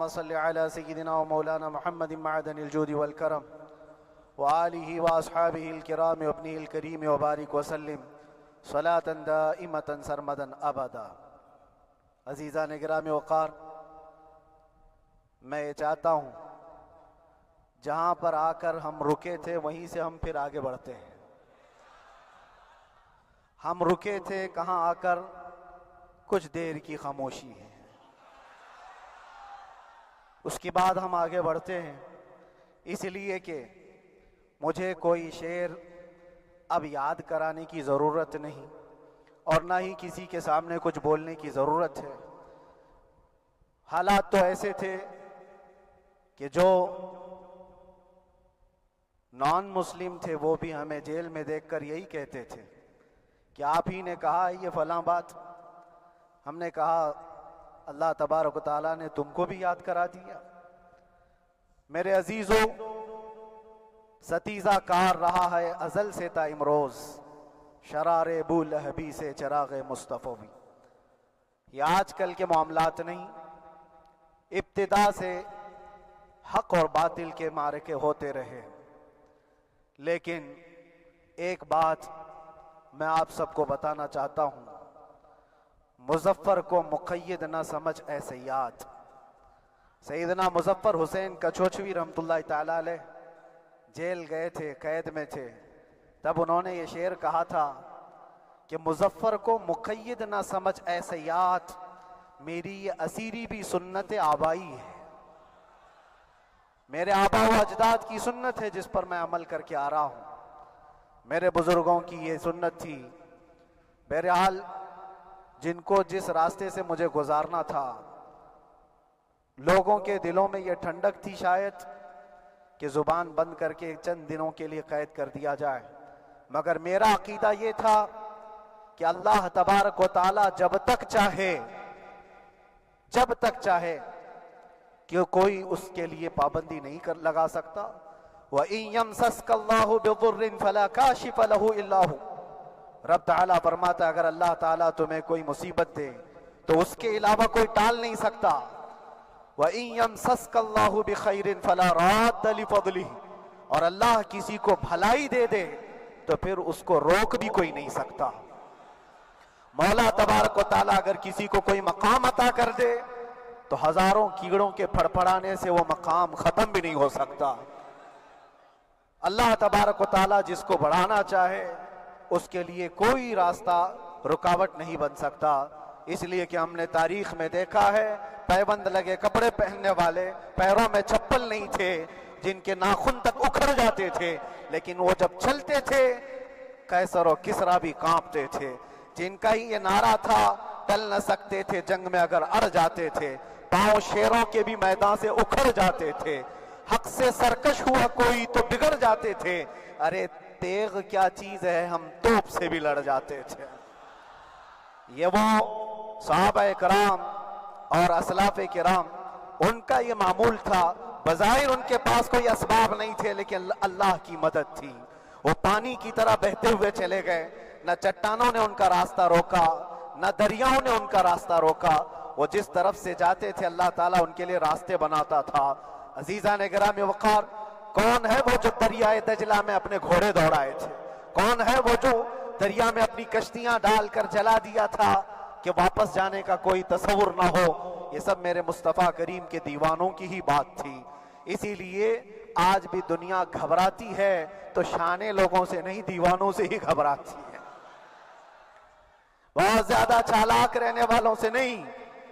اللهم صل على سيدنا ومولانا محمد معدن الجود والكرم وآله وأصحابه الكرام وابنه الكريم وبارك وسلم صلاة دائمة سرمدا أبدا. عزیزان گرامی وقار، میں یہ چاہتا ہوں جہاں پر آ کر ہم رکے تھے وہیں سے ہم پھر آگے بڑھتے ہیں. ہم رکے تھے کہاں آ کر؟ کچھ دیر کی خاموشی ہے، اس کے بعد ہم آگے بڑھتے ہیں. اس لیے کہ مجھے کوئی شعر اب یاد کرانے کی ضرورت نہیں اور نہ ہی کسی کے سامنے کچھ بولنے کی ضرورت ہے. حالات تو ایسے تھے کہ جو نان مسلم تھے وہ بھی ہمیں جیل میں دیکھ کر یہی کہتے تھے کہ آپ ہی نے کہا یہ فلاں بات. ہم نے کہا اللہ تبارک و تعالیٰ نے تم کو بھی یاد کرا دیا. میرے عزیزو، ستیزہ کار رہا ہے ازل سے تا امروز، شرار ابو لہبی سے چراغ مصطفی بھی. یہ آج کل کے معاملات نہیں، ابتدا سے حق اور باطل کے معرکے ہوتے رہے. لیکن ایک بات میں آپ سب کو بتانا چاہتا ہوں، مظفر کو مقید نہ سمجھ اے سیاد. سیدنا مظفر حسین کچھوچوی رحمت اللہ تعالیٰ علیہ جیل گئے تھے، قید میں تھے. تب انہوں نے یہ شعر کہا تھا کہ مظفر کو مقید نہ سمجھ اے سیاد، میری یہ اسیری بھی سنت آبائی ہے. میرے آبا و اجداد کی سنت ہے جس پر میں عمل کر کے آ رہا ہوں. میرے بزرگوں کی یہ سنت تھی. بہرحال جن کو جس راستے سے مجھے گزارنا تھا، لوگوں کے دلوں میں یہ ٹھنڈک تھی شاید کہ زبان بند کر کے چند دنوں کے لیے قید کر دیا جائے. مگر میرا عقیدہ یہ تھا کہ اللہ تبارک و تعالی جب تک چاہے کہ کوئی اس کے لیے پابندی نہیں لگا سکتا. وَإِن يَمْسَسْكَ اللَّهُ بِضُرٍّ فَلَا كَاشِفَ لَهُ إِلَّا هُوَ. رب تعالیٰ فرماتا ہے اگر اللہ تعالیٰ تمہیں کوئی مصیبت دے تو اس کے علاوہ کوئی ٹال نہیں سکتا. وَإِن يَمْسَسْكَ اللَّهُ بِخَيْرٍ فَلَا رَادَّ لِفَضْلِهِ. اور اللہ کسی کو بھلائی دے دے تو پھر اس کو روک بھی کوئی نہیں سکتا. مولا تبارک و تعالیٰ اگر کسی کو کوئی مقام عطا کر دے تو ہزاروں کیڑوں کے پھڑپڑانے سے وہ مقام ختم بھی نہیں ہو سکتا. اللہ تبارک و تعالیٰ جس کو بڑھانا چاہے اس کے لیے کوئی راستہ رکاوٹ نہیں بن سکتا. اس لیے کہ ہم نے تاریخ میں دیکھا ہے پیبند لگے کپڑے پہننے والے، پیروں میں چپل نہیں تھے، جن کے ناخن تک اکھڑ جاتے تھے، لیکن وہ جب چلتے تھے قیصر و کسریٰ بھی کانپتے تھے. جن کا ہی یہ نعرہ تھا ٹل نہ سکتے تھے جنگ میں اگر اڑ جاتے تھے، پاؤں شیروں کے بھی میدان سے اکھڑ جاتے تھے. حق سے سرکش ہوا کوئی تو بگڑ جاتے تھے. ارے تیغ کیا چیز ہے، ہم توپ سے بھی لڑ جاتے تھے. یہ وہ صحابہ کرام اور اسلاف کرام، ان کا یہ معمول تھا. بظاہر ان کے پاس کوئی اسباب نہیں تھے لیکن اللہ کی مدد تھی. وہ پانی کی طرح بہتے ہوئے چلے گئے. نہ چٹانوں نے ان کا راستہ روکا، نہ دریاؤں نے ان کا راستہ روکا. وہ جس طرف سے جاتے تھے اللہ تعالیٰ ان کے لیے راستے بناتا تھا. عزیزان گرامی وقار، کون ہے وہ جو دریائے دجلہ میں اپنے گھوڑے دوڑائے تھے؟ کون ہے وہ جو دریا میں اپنی کشتیاں ڈال کر جلا دیا تھا کہ واپس جانے کا کوئی تصور نہ ہو؟ یہ سب میرے مصطفیٰ کریم کے دیوانوں کی ہی بات تھی. اسی لیے آج بھی دنیا گھبراتی ہے تو شانے لوگوں سے نہیں، دیوانوں سے ہی گھبراتی ہے. بہت زیادہ چالاک رہنے والوں سے نہیں،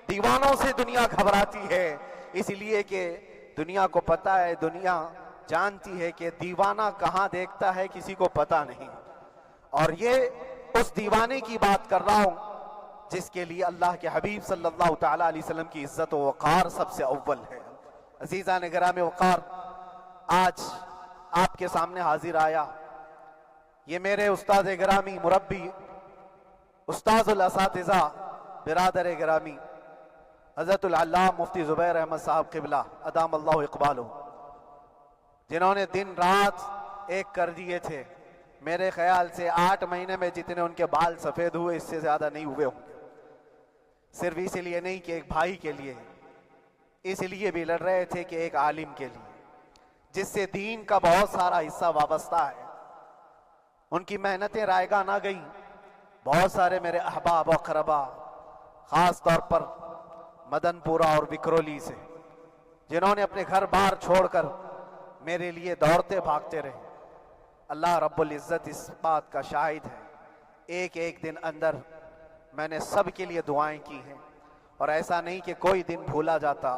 دیوانوں سے دنیا گھبراتی ہے. اس لیے کہ دنیا کو پتا ہے، دنیا جانتی ہے کہ دیوانہ کہاں دیکھتا ہے کسی کو پتا نہیں. اور یہ اس دیوانے کی بات کر رہا ہوں جس کے لیے اللہ کے حبیب صلی اللہ تعالیٰ علیہ وسلم کی عزت و وقار سب سے اول ہے. عزیزان گرامی وقار، آج آپ کے سامنے حاضر آیا یہ میرے استاد گرامی، مربی، استاذ الاساتذہ، برادر گرامی حضرت العلامہ مفتی زبیر احمد صاحب قبلہ ادام اللہ اقبالہ، جنہوں نے دن رات ایک کر دیے تھے. میرے خیال سے 8 مہینے میں جتنے ان کے بال سفید ہوئے اس سے زیادہ نہیں ہوئے ہوں گے. صرف اسی لیے نہیں کہ ایک بھائی کے لیے اس لیے بھی لڑ رہے تھے کہ ایک عالم کے لیے جس سے دین کا بہت سارا حصہ وابستہ ہے، ان کی محنتیں رائگاں نہ گئیں۔ بہت سارے میرے احباب و اقربا، خاص طور پر مدن پورہ اور وکرولی سے، جنہوں نے اپنے گھر بار چھوڑ کر میرے لیے دوڑتے بھاگتے رہے، اللہ رب العزت اس بات کا شاہد ہے، ایک ایک دن اندر میں نے سب کے لیے دعائیں کی ہیں، اور ایسا نہیں کہ کوئی دن بھولا جاتا۔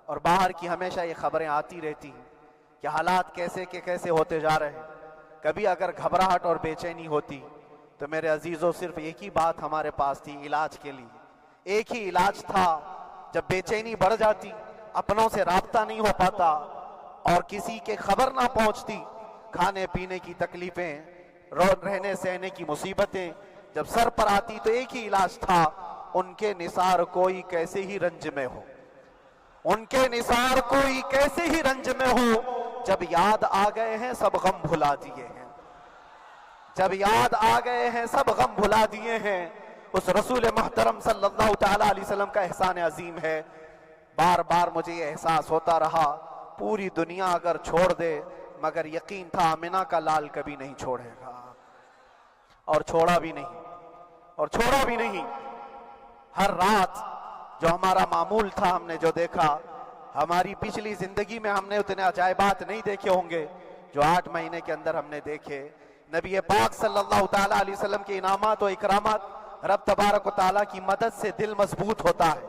اور باہر کی ہمیشہ یہ خبریں آتی رہتی ہیں کہ حالات کیسے کے کیسے ہوتے جا رہے ہیں۔ کبھی اگر گھبراہٹ اور بے چینی ہوتی تو میرے عزیزوں صرف ایک ہی بات ہمارے پاس تھی علاج کے لیے، ایک ہی علاج تھا۔ جب بے چینی بڑھ جاتی، اپنوں سے رابطہ نہیں ہو پاتا اور کسی کے خبر نہ پہنچتی، کھانے پینے کی تکلیفیں، رہنے سہنے کی مصیبتیں جب سر پر آتی تو ایک ہی علاج تھا، ان کے نثار کوئی کیسے ہی رنج میں ہو، ان کے نثار کوئی کیسے ہی رنج میں ہو، جب یاد آ گئے ہیں سب غم بھلا دیے ہیں، جب یاد آ گئے ہیں سب غم بھلا دیے ہیں۔ اس رسول محترم صلی اللہ تعالیٰ علیہ وسلم کا احسان عظیم ہے۔ بار بار مجھے یہ احساس ہوتا رہا، پوری دنیا اگر چھوڑ دے مگر یقین تھا آمنہ کا لال کبھی نہیں چھوڑے گا، اور چھوڑا بھی نہیں، اور چھوڑا بھی نہیں۔ ہر رات جو ہمارا معمول تھا، ہم نے جو دیکھا، ہماری پچھلی زندگی میں ہم نے اتنے عجائبات نہیں دیکھے ہوں گے جو 8 مہینے کے اندر ہم نے دیکھے۔ نبی پاک صلی اللہ تعالیٰ علیہ وسلم کے انعامات و اکرامات، رب تبارک و تعالیٰ کی مدد سے دل مضبوط ہوتا ہے۔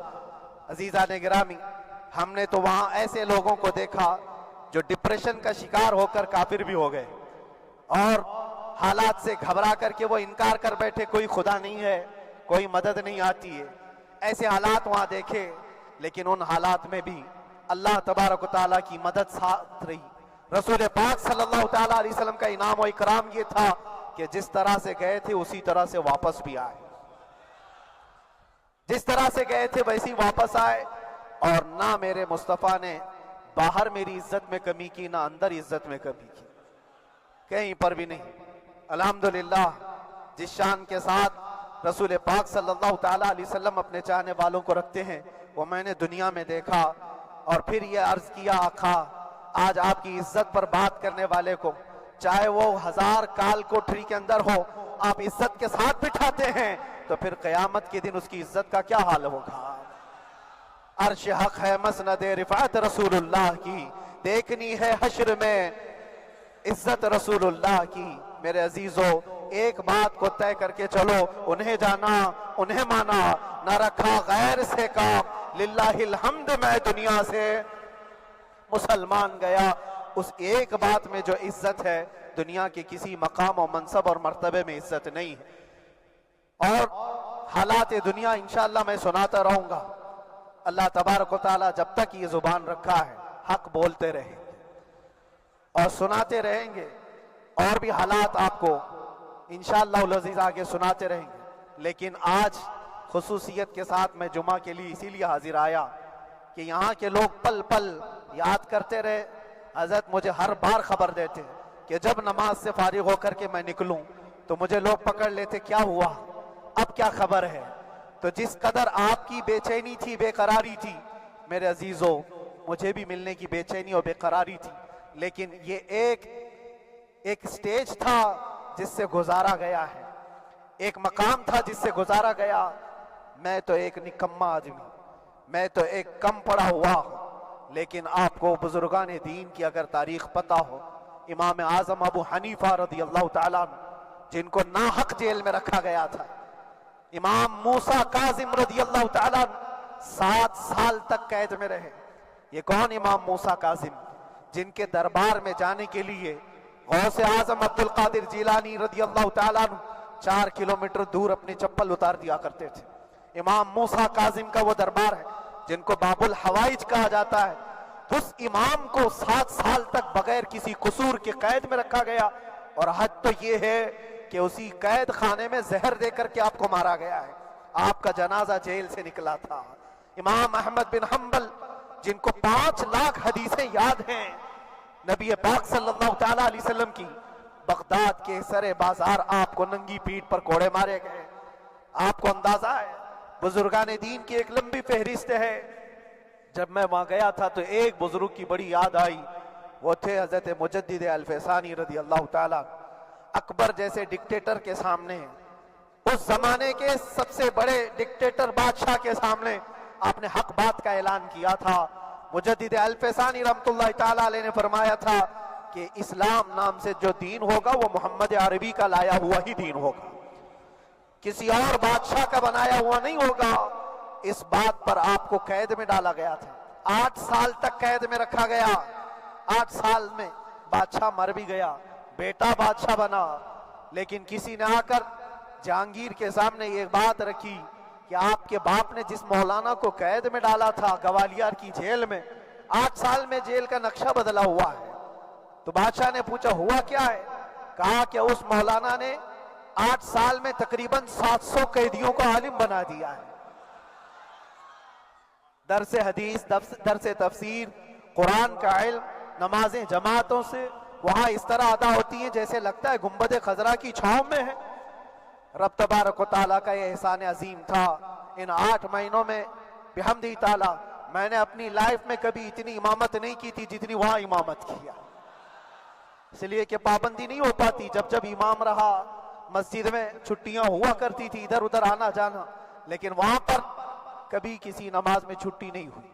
عزیزان گرامی، ہم نے تو وہاں ایسے لوگوں کو دیکھا جو ڈپریشن کا شکار ہو کر کافر بھی ہو گئے، اور حالات سے گھبرا کر کے وہ انکار کر بیٹھے، کوئی خدا نہیں ہے، کوئی مدد نہیں آتی ہے۔ ایسے حالات وہاں دیکھے، لیکن ان حالات میں بھی اللہ تبارک و تعالیٰ کی مدد ساتھ رہی۔ رسول پاک صلی اللہ تعالیٰ علیہ وسلم کا انعام و اکرام یہ تھا کہ جس طرح سے گئے تھے اسی طرح سے واپس بھی آئے، جس طرح سے گئے تھے ویسی واپس آئے، اور نہ میرے مصطفیٰ نے باہر میری عزت میں کمی کی، نہ اندر عزت میں کمی کی، کہیں پر بھی نہیں۔ الحمدللہ، جس شان کے ساتھ رسول پاک صلی اللہ تعالیٰ علیہ وسلم اپنے چاہنے والوں کو رکھتے ہیں، وہ میں نے دنیا میں دیکھا، اور پھر یہ عرض کیا آقا آج آپ کی عزت پر بات کرنے والے کو چاہے وہ 1000 کال کوٹری کے اندر ہو، آپ عزت کے ساتھ بٹھاتے ہیں تو پھر قیامت کے دن اس کی عزت کا کیا حال ہوگا۔ عرش حق ہے مسند رفعت رسول اللہ کی، دیکھنی ہے حشر میں عزت رسول اللہ کی۔ میرے عزیزو، ایک بات کو طے کر کے چلو، انہیں جانا انہیں مانا، نہ رکھا غیر سے کام، للہ الحمد میں دنیا سے مسلمان گیا۔ اس ایک بات میں جو عزت ہے، دنیا کے کسی مقام و منصب اور مرتبے میں عزت نہیں ہے۔ اور حالات دنیا انشاءاللہ میں سناتا رہوں گا۔ اللہ تبارک و تعالیٰ جب تک یہ زبان رکھا ہے حق بولتے رہیں گے اور سناتے رہیں گے، اور بھی حالات آپ کو انشاءاللہ العزیز آگے سناتے رہیں گے۔ لیکن آج خصوصیت کے ساتھ میں جمعہ کے لیے اسی لیے حاضر آیا کہ یہاں کے لوگ پل پل یاد کرتے رہے۔ حضرت مجھے ہر بار خبر دیتے کہ جب نماز سے فارغ ہو کر کے میں نکلوں تو مجھے لوگ پکڑ لیتے، کیا ہوا، اب کیا خبر ہے۔ تو جس قدر آپ کی بے چینی تھی، بے قراری تھی، میرے عزیزو مجھے بھی ملنے کی بے چینی اور بے قراری تھی، لیکن یہ ایک سٹیج تھا جس سے گزارا گیا ہے، ایک مقام تھا جس سے گزارا گیا۔ میں تو ایک نکما آدمی، میں تو ایک کم پڑا ہوا ہوں، لیکن آپ کو بزرگان دین کی اگر تاریخ پتہ ہو، امام اعظم ابو حنیفہ رضی اللہ تعالیٰ عنہ جن کو ناحق جیل میں رکھا گیا تھا، امام موسیٰ کاظم رضی اللہ تعالیٰ عنہ 7 سال تک قید میں رہے۔ یہ کون امام موسیٰ کاظم؟ جن کے دربار میں جانے کے لیے غوث اعظم عبد القادر جیلانی رضی اللہ تعالیٰ عنہ 4 کلومیٹر دور اپنی چپل اتار دیا کرتے تھے۔ امام موسیٰ کاظم کا وہ دربار ہے جن کو باب الحوائج کہا جاتا ہے۔ اس امام کو 7 سال تک بغیر کسی قصور کے قید میں رکھا گیا، اور حد تو یہ ہے کہ اسی قید خانے میں زہر دے کر کے آپ کو مارا گیا ہے۔ آپ کا جنازہ جیل سے نکلا تھا۔ امام احمد بن حنبل جن کو 5 لاکھ حدیثیں یاد ہیں نبی پاک صلی اللہ تعالیٰ علیہ وسلم کی، بغداد کے سرے بازار آپ کو ننگی پیٹھ پر کوڑے مارے گئے۔ آپ کو اندازہ ہے بزرگان دین کی ایک لمبی فہرست ہے۔ جب میں وہاں گیا تھا تو ایک بزرگ کی بڑی یاد آئی، وہ تھے حضرت مجدد الفسانی رضی اللہ تعالیٰ۔ اکبر جیسے ڈکٹیٹر کے سامنے، اس زمانے کے سب سے بڑے ڈکٹیٹر بادشاہ کے سامنے آپ نے حق بات کا اعلان کیا تھا۔ مجدد الفسانی رحمۃ اللہ تعالیٰ علیہ نے فرمایا تھا کہ اسلام نام سے جو دین ہوگا وہ محمد عربی کا لایا ہوا ہی دین ہوگا، کسی اور بادشاہ کا بنایا ہوا نہیں ہوگا۔ اس بات پر آپ کو قید میں ڈالا گیا تھا، 8 سال تک قید میں رکھا گیا۔ 8 سال میں بادشاہ مر بھی گیا، بیٹا بادشاہ بنا، لیکن کسی نے آ کر جہانگیر کے سامنے یہ بات رکھی کہ آپ کے باپ نے جس مولانا کو قید میں ڈالا تھا گوالیار کی جیل میں، 8 سال میں جیل کا نقشہ بدلا ہوا ہے۔ تو بادشاہ نے پوچھا ہوا کیا ہے؟ کہا کہ اس مولانا نے 8 سال میں تقریباً 700 قیدیوں کو عالم بنا دیا ہے۔ درس حدیث، درس تفسیر، قرآن کا علم، نمازیں جماعتوں سے وہاں اس طرح ادا ہوتی ہیں جیسے لگتا ہے گنبد خضرا کی چھاؤں میں ہے۔ رب تبارک و تعالیٰ کا یہ احسان عظیم تھا۔ ان 8 مہینوں میں بحمدہ تعالیٰ میں نے اپنی لائف میں کبھی اتنی امامت نہیں کی تھی جتنی وہاں امامت کیا، اس لیے کہ پابندی نہیں ہو پاتی۔ جب جب امام رہا مسجد میں چھٹیاں ہوا کرتی تھی، ادھر ادھر آنا جانا، لیکن وہاں پر کبھی کسی نماز میں چھٹی نہیں ہوئی۔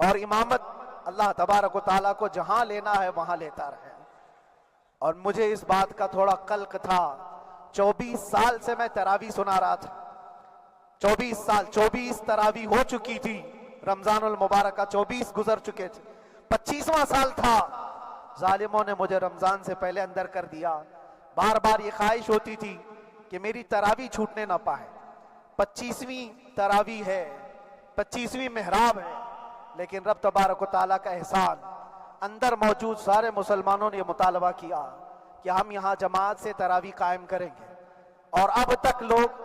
اور امامت اللہ تبارک و تعالیٰ کو جہاں لینا ہے وہاں لیتا رہے۔ اور مجھے اس بات کا تھوڑا قلق تھا، 24 سال سے میں تراویح سنا رہا تھا، 24 سال، 24 تراویح ہو چکی تھی، رمضان المبارکہ 24 گزر چکے تھے، 25واں سال تھا، ظالموں نے مجھے رمضان سے پہلے اندر کر دیا۔ بار بار یہ خواہش ہوتی تھی کہ میری تراویح چھوٹنے نہ پائے، 25ویں تراویح ہے، 25ویں محراب ہے، لیکن رب تبارک و تعالیٰ کا احسان، اندر موجود سارے مسلمانوں نے یہ مطالبہ کیا کہ ہم یہاں جماعت سے تراویح قائم کریں گے۔ اور اب تک لوگ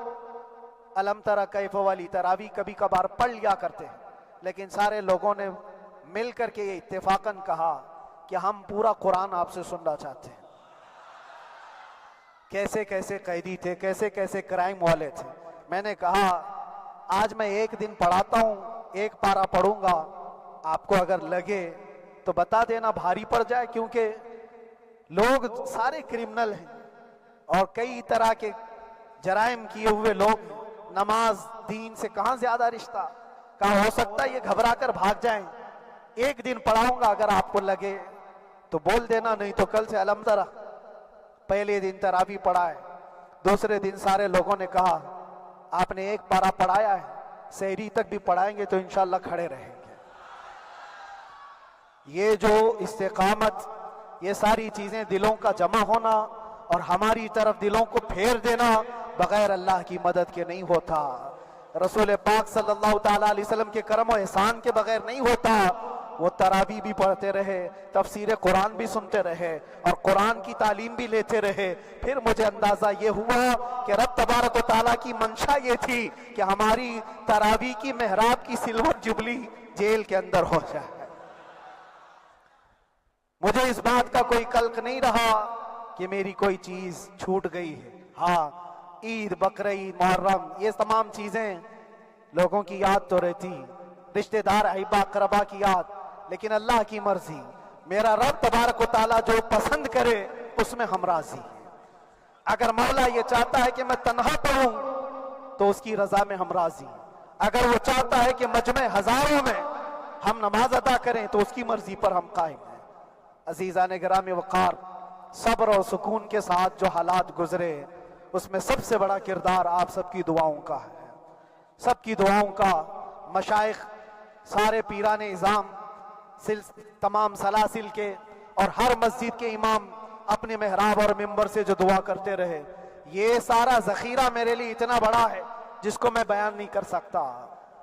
الم تری کیف والی تراویح کبھی کبھار پڑھ لیا کرتے ہیں، لیکن سارے لوگوں نے مل کر کے یہ اتفاقاً کہا کہ ہم پورا قرآن آپ سے سننا چاہتے ہیں۔ کیسے کیسے قیدی تھے، کیسے کیسے کرائم والے تھے۔ میں نے کہا آج میں ایک دن پڑھاتا ہوں، ایک پارہ پڑھوں گا، آپ کو اگر لگے تو بتا دینا، بھاری پڑ جائے، کیونکہ لوگ سارے کرمنل ہیں اور کئی طرح کے جرائم کیے ہوئے لوگ ہیں۔ نماز دین سے کہاں زیادہ رشتہ، کہاں ہو سکتا ہے یہ گھبرا کر بھاگ جائیں۔ ایک دن پڑھاؤں گا، اگر آپ کو لگے تو بول دینا، نہیں تو کل سے الحمد للہ۔ پہلے دن تراویح پڑھا ہے، دوسرے دن سارے لوگوں نے کہا آپ نے ایک پارہ پڑھایا ہے، سحری تک بھی پڑھائیں گے تو انشاءاللہ کھڑے رہیں گے۔ یہ جو استقامت، یہ ساری چیزیں دلوں کا جمع ہونا اور ہماری طرف دلوں کو پھیر دینا بغیر اللہ کی مدد کے نہیں ہوتا، رسول پاک صلی اللہ تعالیٰ علیہ وسلم کے کرم و احسان کے بغیر نہیں ہوتا۔ وہ تراویح بھی پڑھتے رہے، تفسیر قرآن بھی سنتے رہے اور قرآن کی تعلیم بھی لیتے رہے۔ پھر مجھے اندازہ یہ ہوا کہ رب تبارک و تعالیٰ کی منشا یہ تھی کہ ہماری تراویح کی محراب کی سلور جبلی جیل کے اندر ہو جائے۔ مجھے اس بات کا کوئی قلق نہیں رہا کہ میری کوئی چیز چھوٹ گئی ہے۔ ہاں، عید، بقرعید، محرم، یہ تمام چیزیں لوگوں کی یاد تو رہتی، رشتہ دار، احبا، اقربا کی یاد، لیکن اللہ کی مرضی، میرا رب تبارک و تعالیٰ جو پسند کرے اس میں ہم راضی ہیں۔ اگر مولا یہ چاہتا ہے کہ میں تنہا پڑھوں تو اس کی رضا میں ہم راضی ہیں، اگر وہ چاہتا ہے کہ مجمع ہزاروں میں ہم نماز ادا کریں تو اس کی مرضی پر ہم قائم ہیں۔ عزیزان گرامی وقار، صبر اور سکون کے ساتھ جو حالات گزرے اس میں سب سے بڑا کردار آپ سب کی دعاؤں کا ہے، سب کی دعاؤں کا۔ مشائخ، سارے پیران اعظام، تمام سلاسل کے اور ہر مسجد کے امام اپنے محراب اور منبر سے جو دعا کرتے رہے، یہ سارا ذخیرہ میرے لیے اتنا بڑا ہے جس کو میں بیان نہیں کر سکتا۔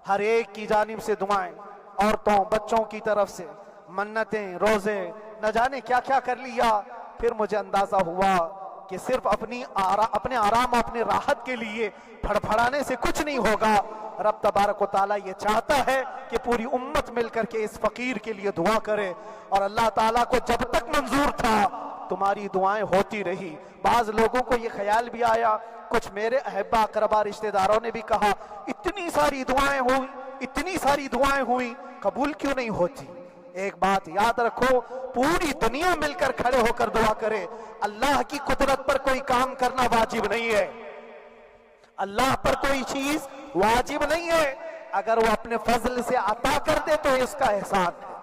ہر ایک کی جانب سے دعائیں، عورتوں بچوں کی طرف سے منتیں، روزے، نہ جانے کیا کیا کر لیا۔ پھر مجھے اندازہ ہوا کہ صرف اپنے آرام اور اپنے راحت کے لیے پھڑپھڑانے سے کچھ نہیں ہوگا۔ رب تبارک و تعالیٰ یہ چاہتا ہے کہ پوری امت مل کر کے اس فقیر کے لیے دعا کرے، اور اللہ تعالیٰ کو جب تک منظور تھا تمہاری دعائیں ہوتی رہی۔ بعض لوگوں کو یہ خیال بھی آیا، کچھ میرے احبا اقربا رشتہ داروں نے بھی کہا اتنی ساری دعائیں ہوئی، اتنی ساری دعائیں ہوئی، قبول کیوں نہیں ہوتی؟ ایک بات یاد رکھو، پوری دنیا مل کر کھڑے ہو کر دعا کرے، اللہ کی قدرت پر کوئی کام کرنا واجب نہیں ہے، اللہ پر کوئی چیز واجب نہیں ہے، اگر وہ اپنے فضل سے عطا کر دے تو اس کا احسان ہے،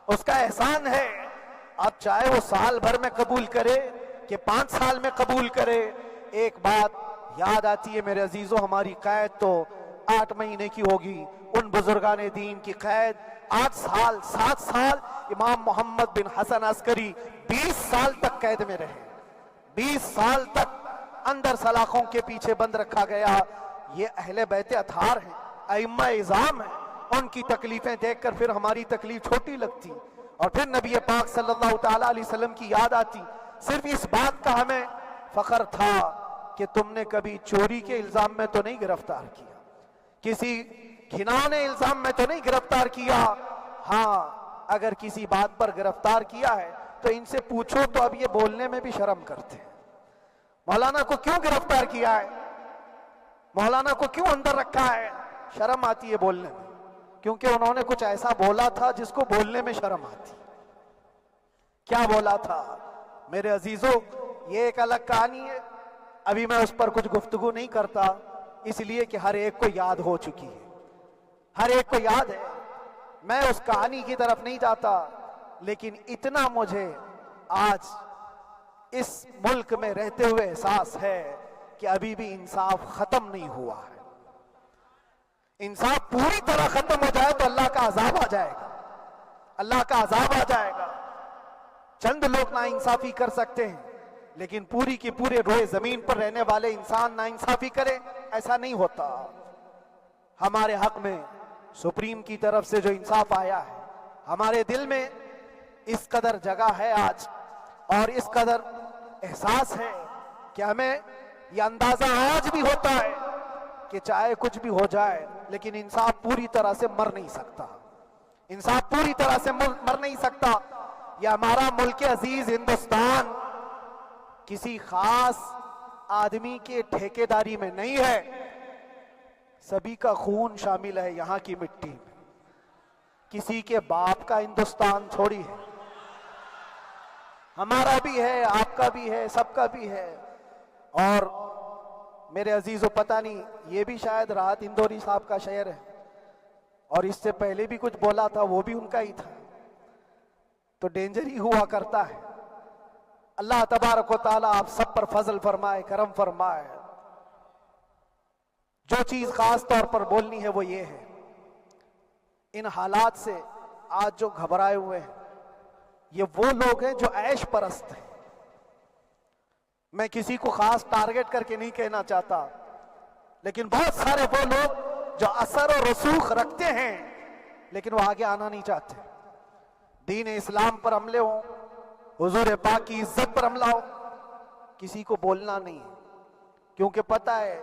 اس کا احسان ہے۔ اب چاہے وہ سال بھر میں قبول کرے کہ 5 سال میں قبول کرے، ایک بات یاد آتی ہے میرے عزیزو، ہماری قید تو 8 مہینے کی ہوگی، ان بزرگان دین کی قید 8 سال 7 سال، امام محمد بن حسن عسکری 20 سال تک قید میں رہے، 20 سال تک اندر سلاخوں کے پیچھے بند رکھا گیا۔ یہ اہل بیت اطہار ہیں، ائمہ اعظام ہیں، ان کی تکلیفیں دیکھ کر پھر ہماری تکلیف چھوٹی لگتی، اور پھر نبی پاک صلی اللہ تعالیٰ علیہ وسلم کی یاد آتی۔ صرف اس بات کا ہمیں فخر تھا کہ تم نے کبھی چوری کے الزام میں تو نہیں گرفتار کیا، کسی گھناؤنے الزام میں تو نہیں گرفتار کیا، ہاں اگر کسی بات پر گرفتار کیا ہے تو ان سے پوچھو تو اب یہ بولنے میں بھی شرم کرتے ہیں، مولانا کو کیوں گرفتار کیا ہے، مولانا کو کیوں اندر رکھا ہے، شرم آتی ہے بولنے میں، کیونکہ انہوں نے کچھ ایسا بولا تھا جس کو بولنے میں شرم آتی۔ کیا بولا تھا میرے عزیزو؟ یہ ایک الگ کہانی ہے، ابھی میں اس پر کچھ گفتگو نہیں کرتا، اس لیے کہ ہر ایک کو یاد ہو چکی ہے، ہر ایک کو یاد ہے، میں اس کہانی کی طرف نہیں جاتا، لیکن اتنا مجھے آج اس ملک میں رہتے ہوئے احساس ہے کہ ابھی بھی انصاف ختم نہیں ہوا ہے۔ انصاف پوری طرح ختم ہو جائے تو اللہ کا عذاب آ جائے گا، اللہ کا عذاب آ جائے گا۔ چند لوگ نا انصافی کر سکتے ہیں، لیکن پوری کی پورے روئے زمین پر رہنے والے انسان نا انصافی کرے، ایسا نہیں ہوتا۔ ہمارے حق میں سپریم کی طرف سے جو انصاف آیا ہے، ہمارے دل میں اس قدر جگہ ہے آج، اور اس قدر احساس ہے کہ ہمیں یہ اندازہ آج بھی ہوتا ہے کہ چاہے کچھ بھی ہو جائے لیکن انصاف پوری طرح سے مر نہیں سکتا، انصاف پوری طرح سے مر نہیں سکتا۔ یہ ہمارا ملک عزیز ہندوستان کسی خاص آدمی کے ٹھیکیداری میں نہیں ہے، سبھی کا خون شامل ہے یہاں کی مٹی میں، کسی کے باپ کا ہندوستان تھوڑی ہے، ہمارا بھی ہے، آپ کا بھی ہے، سب کا بھی ہے۔ اور میرے عزیزو پتہ نہیں، یہ بھی شاید راحت اندوری صاحب کا شعر ہے، اور اس سے پہلے بھی کچھ بولا تھا وہ بھی ان کا ہی تھا، تو ڈینجر ہی ہوا کرتا ہے۔ اللہ تبارک و تعالیٰ آپ سب پر فضل فرمائے، کرم فرمائے۔ جو چیز خاص طور پر بولنی ہے وہ یہ ہے، ان حالات سے آج جو گھبرائے ہوئے ہیں یہ وہ لوگ ہیں جو عیش پرست ہیں۔ میں کسی کو خاص ٹارگٹ کر کے نہیں کہنا چاہتا، لیکن بہت سارے وہ لوگ جو اثر و رسوخ رکھتے ہیں لیکن وہ آگے آنا نہیں چاہتے، دین اسلام پر حملے ہوں، حضور پاک کی عزت پر حملہ ہو، کسی کو بولنا نہیں، کیونکہ پتہ ہے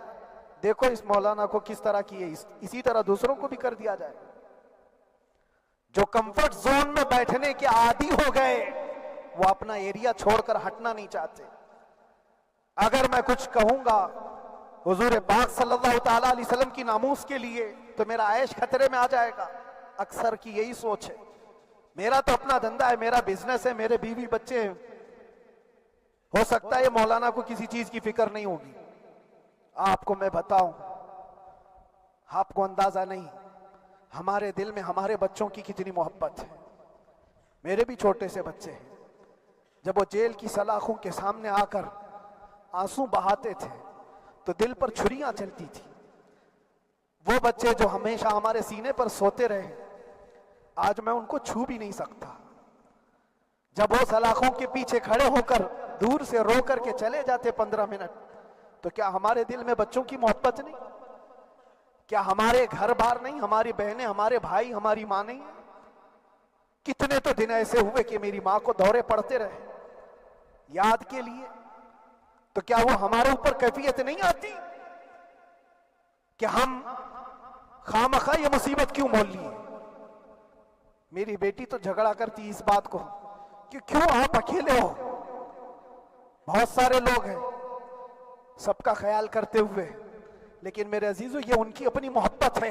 دیکھو اس مولانا کو کس طرح کی ہے، اسی طرح دوسروں کو بھی کر دیا جائے۔ جو کمفرٹ زون میں بیٹھنے کے عادی ہو گئے وہ اپنا ایریا چھوڑ کر ہٹنا نہیں چاہتے۔ اگر میں کچھ کہوں گا حضور پاک صلی اللہ تعالیٰ علیہ وسلم کی ناموس کے لیے تو میرا عیش خطرے میں آ جائے گا، اکثر کی یہی سوچ ہے۔ میرا تو اپنا دھندا ہے، میرا بزنس ہے، میرے بیوی بچے ہیں، ہو سکتا ہے مولانا کو کسی چیز کی فکر نہیں ہوگی۔ آپ کو میں بتاؤں، آپ کو اندازہ نہیں ہمارے دل میں ہمارے بچوں کی کتنی محبت ہے۔ میرے بھی چھوٹے سے بچے ہیں، جب وہ جیل کی سلاخوں کے سامنے آ کر آنسو بہاتے تھے تو دل پر چھریاں چلتی تھی۔ وہ بچے جو ہمیشہ ہمارے سینے پر سوتے رہے، آج میں ان کو چھو بھی نہیں سکتا۔ جب وہ سلاخوں کے پیچھے کھڑے ہو کر دور سے رو کر کے چلے جاتے 15 منٹ، تو کیا ہمارے دل میں بچوں کی محبت نہیں؟ کیا ہمارے گھر بار نہیں، ہماری بہنیں، ہمارے بھائی، ہماری ماں نہیں؟ کتنے تو دن ایسے ہوئے کہ میری ماں کو دورے پڑتے رہے یاد کے لیے، تو کیا وہ ہمارے اوپر کیفیت نہیں آتی کہ ہم خامخواہ یہ مصیبت کیوں مول لیے؟ میری بیٹی تو جھگڑا کرتی اس بات کو کہ کیوں آپ اکیلے ہو، بہت سارے لوگ ہیں سب کا خیال کرتے ہوئے، لیکن میرے عزیزو یہ ان کی اپنی محبت ہے۔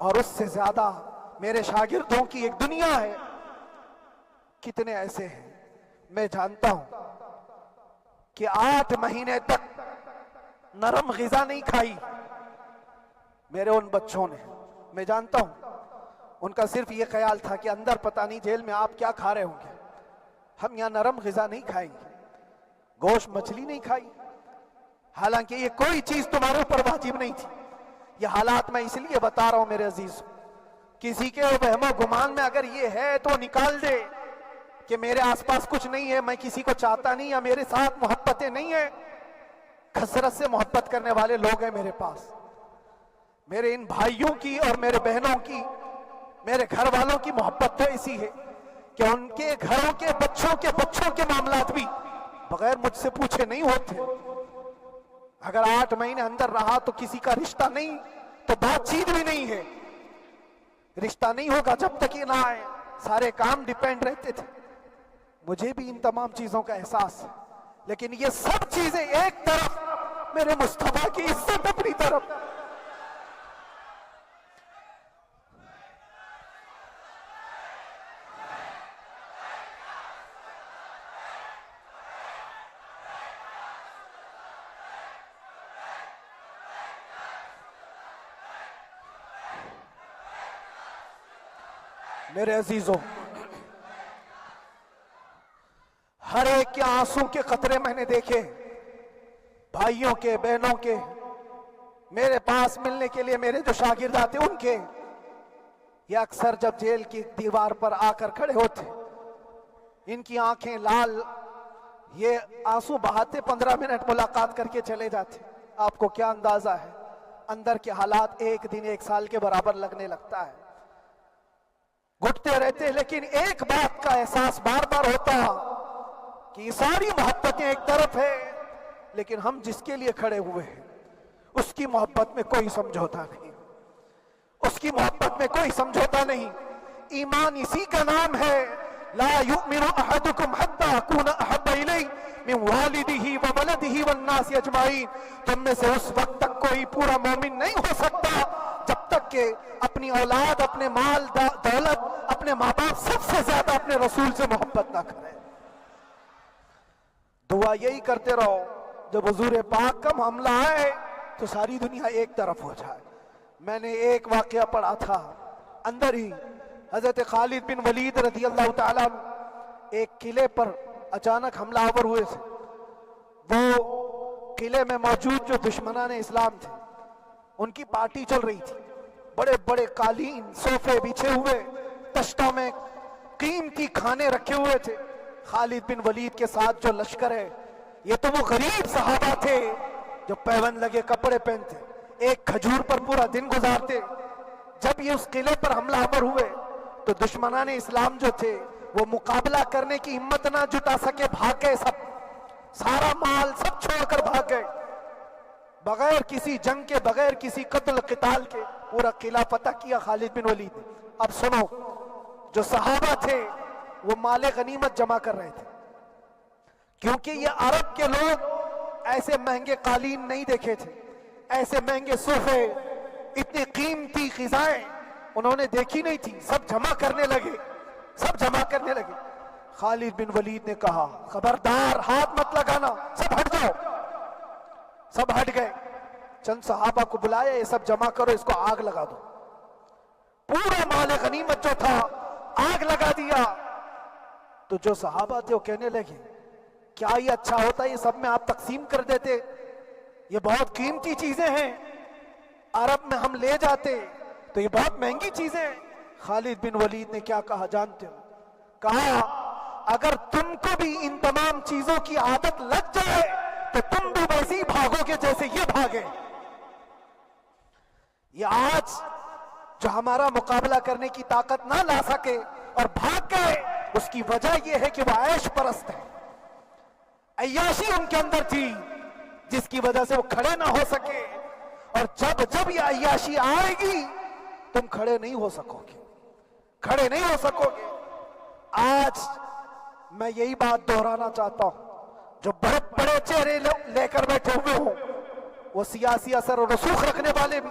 اور اس سے زیادہ میرے شاگردوں کی ایک دنیا ہے. کتنے ایسے ہیں میں جانتا ہوں کہ 8 مہینے تک نرم غذا نہیں کھائی میرے ان بچوں نے. میں جانتا ہوں ان کا صرف یہ خیال تھا کہ اندر پتہ نہیں جیل میں آپ کیا کھا رہے ہوں گے. ہم یہاں نرم غذا نہیں کھائیں گے, گوشت مچھلی نہیں کھائی, حالانکہ یہ کوئی چیز تمہارے اوپر واجب نہیں تھی. یہ حالات میں اس لیے بتا رہا ہوں میرے عزیز, کسی کے وہم و گمان میں اگر یہ ہے تو نکال دے کہ میرے آس پاس کچھ نہیں ہے, میں کسی کو چاہتا نہیں, یا میرے ساتھ محبتیں نہیں ہیں. کثرت سے محبت کرنے والے لوگ ہیں میرے پاس. میرے ان بھائیوں کی اور میرے بہنوں کی, میرے گھر والوں کی محبت تو ایسی ہے کہ ان کے گھروں کے بچوں کے معاملات بھی بغیر مجھ سے پوچھے نہیں ہوتے. اگر 8 مہینے اندر رہا تو کسی کا رشتہ نہیں تو بات چیت بھی نہیں ہے. رشتہ نہیں ہوگا جب تک یہ نہ آئے. سارے کام ڈیپینڈ رہتے تھے. مجھے بھی ان تمام چیزوں کا احساس ہے, لیکن یہ سب چیزیں ایک طرف, میرے مصطفیٰ کی عزت اپنی طرف. میرے عزیزوں, ہر ایک کے آنسوں کے قطرے میں نے دیکھے, بھائیوں کے, بہنوں کے, میرے پاس ملنے کے لیے میرے جو شاگرد آتے ان کے. یہ اکثر جب جیل کی دیوار پر آ کر کھڑے ہوتے, ان کی آنکھیں لال, یہ آنسو بہاتے 15 منٹ ملاقات کر کے چلے جاتے. آپ کو کیا اندازہ ہے اندر کے حالات ایک دن 1 سال کے برابر لگنے لگتا ہے. گھٹتے رہتے, لیکن ایک بات کا احساس بار بار ہوتا کہ یہ ساری محبتیں ایک طرف ہے, لیکن ہم جس کے لیے کھڑے ہوئے ہیں اس کی محبت میں کوئی سمجھوتا نہیں, اس کی محبت میں کوئی سمجھوتا نہیں. ایمان اسی کا نام ہے, لا یؤمن احدکم حتی اکون احب الیہ من والدہ وولدہ والناس اجمعین. تم میں سے اس وقت تک کوئی پورا مومن نہیں ہو سکتا جب تک کہ اپنی اولاد, اپنے مال دولت, اپنے ماں باپ, سب سے زیادہ اپنے رسول سے محبت نہ کرے. دعا یہی کرتے رہو جب حضور پاک کا معاملہ آئے تو ساری دنیا ایک طرف ہو جائے. میں نے ایک واقعہ پڑھا تھا اندر ہی, حضرت خالد بن ولید رضی اللہ تعالیٰ ایک قلعے پر اچانک حملہ آور ہوئے تھے. وہ قلعے میں موجود جو دشمنان اسلام تھے ان کی پارٹی چل رہی تھی. بڑے بڑے قالین, صوفے بچھے ہوئے, تشتوں میں قیمتی کھانے رکھے ہوئے تھے. خالد بن ولید کے ساتھ جو لشکر ہے یہ تو وہ غریب صحابہ تھے جو پیون لگے کپڑے پہنتے, ایک کھجور پر پورا دن گزارتے. جب یہ اس قلعے پر حملہ آور ہوئے تو دشمنان اسلام جو تھے وہ مقابلہ کرنے کی ہمت نہ جٹا سکے, بھاگ گئے. سارا مال سب چھوڑ کر بھاگ گئے, بغیر کسی جنگ کے, بغیر کسی قتل قتال کے پورا قلعہ فتح کیا خالد بن ولید. اب سنو, جو صحابہ تھے وہ مال غنیمت جمع کر رہے تھے, کیونکہ یہ عرب کے لوگ ایسے مہنگے قالین نہیں دیکھے تھے, ایسے مہنگے صوفے, اتنی قیمتی غذائیں انہوں نے دیکھی نہیں تھی. سب جمع کرنے لگے. خالد بن ولید نے کہا خبردار, ہاتھ مت لگانا, سب ہٹ جاؤ. سب ہٹ گئے. چند صحابہ کو بلایا, یہ سب جمع کرو, اس کو آگ لگا دو. پورا مال غنیمت جو تھا آگ لگا دیا. تو جو صحابہ تھے وہ کہنے لگے کیا یہ اچھا ہوتا, یہ سب میں آپ تقسیم کر دیتے, یہ بہت قیمتی چیزیں ہیں, عرب میں ہم لے جاتے تو یہ بہت مہنگی چیزیں ہیں. خالد بن ولید نے کیا کہا جانتے ہو؟ کہا اگر تم کو بھی ان تمام چیزوں کی عادت لگ جائے تو تم بھی ویسے ہی بھاگو گے جیسے یہ بھاگے. یہ آج جو ہمارا مقابلہ کرنے کی طاقت نہ لا سکے اور بھاگ گئے, اس کی وجہ یہ ہے کہ وہ عیش پرست ہے. عیاشی ان کے اندر تھی جس کی وجہ سے وہ کھڑے نہ ہو سکے, اور جب یہ عیاشی آئے گی تم کھڑے نہیں ہو سکو گے. آج میں یہی بات دہرانا چاہتا ہوں, جو بہت بڑے چہرے لے کر بیٹھے ہوئے ہوں, وہ سیاسی اثر و رسوخ رکھنے والے بھی,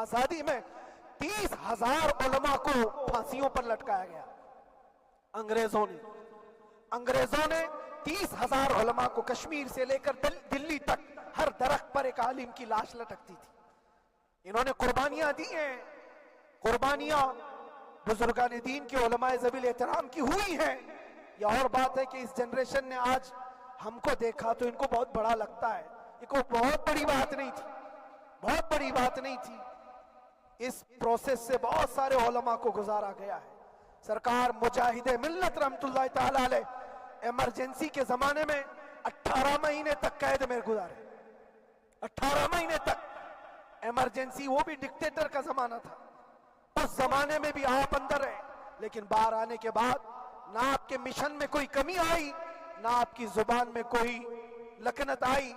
آزادی میں 30,000 علماء کو پھانسیوں پر لٹکایا گیا انگریزوں نے 30,000 علماء کو کشمیر سے لے کر دلی تک ہر درخت پر ایک عالم کی لاش لٹکتی تھی. انہوں نے قربانیاں دی ہیں, قربانیاں بزرگان دین کے علماء ذوی احترام کی ہوئی ہیں. یہ اور بات ہے کہ اس جنریشن نے آج ہم کو دیکھا تو ان کو بہت بڑا لگتا ہے. یہ کوئی بہت بڑی بات نہیں تھی, بہت بڑی بات نہیں تھی. اس پروسیس سے بہت سارے علماء کو گزارا گیا ہے. سرکار مجاہد ملت رحمت اللہ تعالی علیہ ایمرجنسی کے زمانے میں 18 مہینے تک قید میں گزارے. 18 مہینے تک ایمرجنسی, وہ بھی ڈکٹیٹر کا زمانہ تھا. اس زمانے میں بھی آپ اندر رہے, لیکن باہر آنے کے بعد نہ آپ کے مشن میں کوئی کمی آئی, نہ آپ کی زبان میں کوئی لکنت آئی.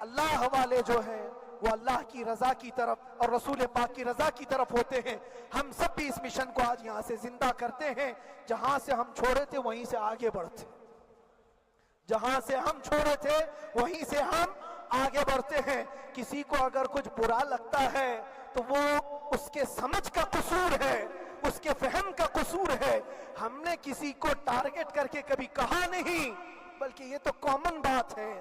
اللہ والے جو ہیں وہ اللہ کی رضا کی طرف اور رسول پاک کی رضا کی طرف ہوتے ہیں. ہم سب بھی اس مشن کو آج یہاں سے زندہ کرتے ہیں. جہاں سے ہم چھوڑے تھے وہیں سے آگے بڑھتے, جہاں سے ہم چھوڑے تھے وہیں سے ہم آگے بڑھتے ہیں. کسی کو اگر کچھ برا لگتا ہے تو وہ اس کے سمجھ کا قصور ہے, اس کے فہم کا قصور ہے. ہم نے کسی کو ٹارگٹ کر کے کبھی کہا نہیں, بلکہ یہ تو کامن بات ہے,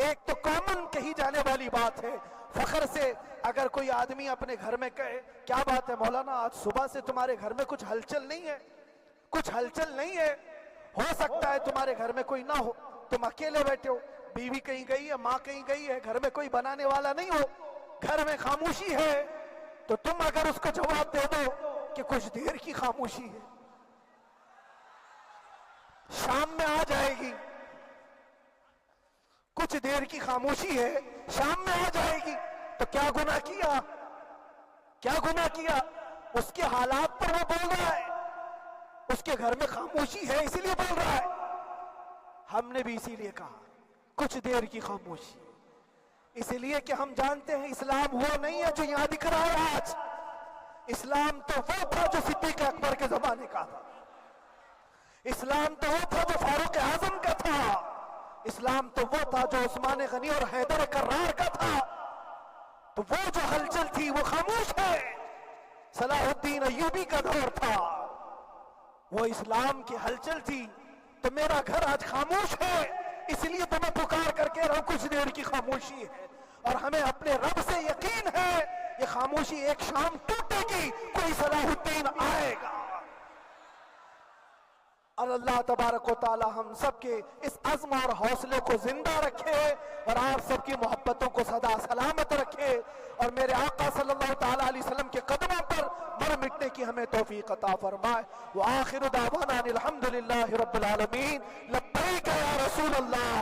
ایک تو کامن کہی جانے والی بات ہے. فخر سے اگر کوئی آدمی اپنے گھر میں کہے کیا بات ہے مولانا آج صبح سے تمہارے گھر میں کچھ ہلچل نہیں ہے, کچھ ہلچل نہیں ہے. ہو سکتا ہے تمہارے گھر میں کوئی نہ ہو, تم اکیلے بیٹھے ہو, بیوی کہیں گئی ہے, ماں کہیں گئی ہے, گھر میں کوئی بنانے والا نہیں ہو, گھر میں خاموشی ہے, تو تم اگر اس کو جواب دے دو کہ کچھ دیر کی خاموشی ہے, شام میں آ جائے گی, کچھ دیر کی خاموشی ہے, شام میں آ جائے گی, تو کیا گناہ کیا, کیا گناہ کیا؟ اس کے حالات پر وہ بول رہا ہے, اس کے گھر میں خاموشی ہے اسی لیے بول رہا ہے. ہم نے بھی اسی لیے کہا کچھ دیر کی خاموشی, اس لیے کہ ہم جانتے ہیں اسلام وہ نہیں ہے جو یہاں دکھ رہا ہے آج. اسلام تو وہ تھا جو صدیق اکبر کے زمانے کا تھا, اسلام تو وہ تھا جو فاروق اعظم کا تھا, اسلام تو وہ تھا جو عثمان غنی اور حیدر کرار کا تھا. تو وہ جو ہلچل تھی وہ خاموش ہے. صلاح الدین ایوبی کا دور تھا, وہ اسلام کی ہلچل تھی. تو میرا گھر آج خاموش ہے, اس لیے تو میں پکار کر کے رہا کچھ دیر کی خاموشی ہے. اور ہمیں اپنے رب سے یقین ہے یہ خاموشی ایک شام ٹوٹے گی, کوئی صلاح الدین آئے گا. اور اللہ تبارک و تعالی ہم سب کے اس عزم اور حوصلے کو زندہ رکھے اور آپ سب کی محبتوں کو سدا سلامت رکھے, اور میرے آقا صلی اللہ تعالی علیہ وسلم کے قدموں پر مر مٹنے کی ہمیں توفیق عطا فرمائے. وآخر دعوانا الحمدللہ رب العالمین. لبیک یا رسول اللہ.